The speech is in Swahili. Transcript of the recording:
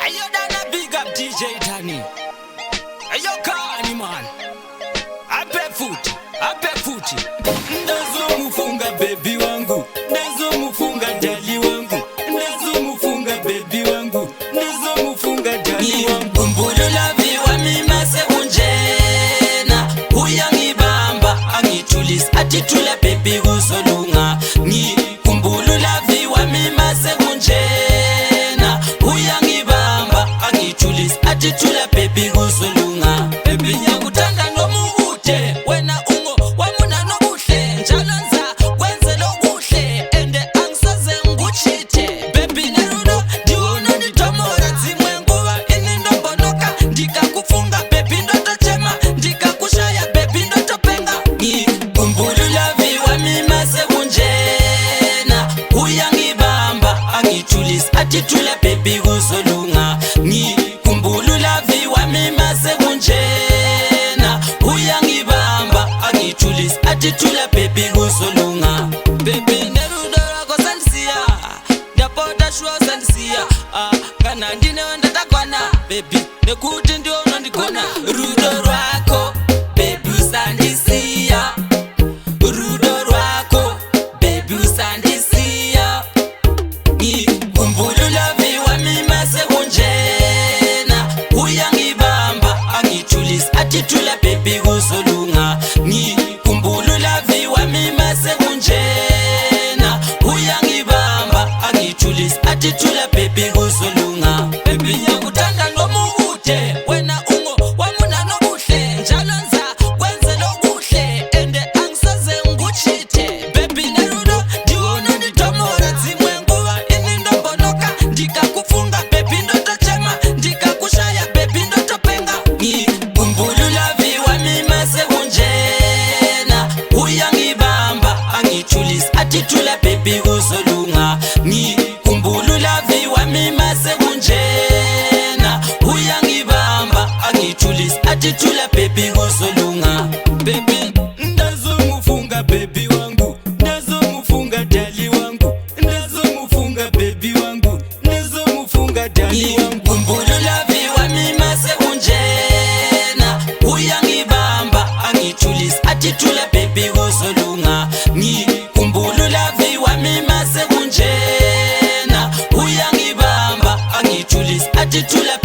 Ayo dana big up DJ Tani. Ayo Kani man. Ape futi. Ndazo mufunga baby wangu. Ndazo mufunga dali wangu. Ndazo mufunga baby wangu. Ndazo mufunga dali wangu. Kumbulu la viwa mima se unjena. Uyangibamba angitulis atitula baby usolunga. Ni kumbulu la viwa mima se unjena. Uyangibamba angitulis atitula baby usolunga. Baby yangu tanda no muute. Wena ungo wamuna no buhle. Njalonza kwenze lo buhle. Ende angsoze nguchite. Baby nerudo diwona nitomora zimwe nguva ini ndombonoka. Ndika kufunga baby ndoto chema. Ndika kushaya baby ndoto penga. Ni kumbulu la viwa mima se unjena. Uyangibamba angitulis atitula baby usolunga. Ni kumbulu la viwa mima se unjena. Uyangibamba angitulis atitula baby usolunga. Baby nerudo rako sandisia. Ndapota shua sandisia. Kana ndine wenda takwana. Baby nekuti ndio unandikona. Rudo rwako baby usandisia. Rudo rwako baby usandisia. Ni kumbulu la viwa mima se unjena. Uyangibamba angitulis atitula baby usolunga. Ni kumbulu la viwa mima se unjena. Uyangibamba angitulis atitula baby usolunga. Baby yangu tanda no muute. Wena ungo wamuna no buhle. Njalonza kwenze lo buhle. Ende angsoze nguchite. Baby nerudo diwona nitomora zimwe nguva ini ndombonoka. Ndika kufunga baby ndoto chema. Ndika kushaya baby ndoto penga. Ni kumbulu la viwa mima se unjena. Uyangibamba angitulis atitula baby usolunga. Ni kumbulu la viwa mima se unjena. Uyangibamba angitulis atitula baby usolunga. Baby ndazo mufunga baby wangu. Ndazo mufunga dali wangu. Ndazo mufunga baby wangu. Ndazo mufunga dali wangu. Kumbulu la viwa mima se unjena. Uyangibamba angitulis atitula baby usolunga. Ni kumbulu la viwa mima se unjena. Uyangibamba angitulis atitula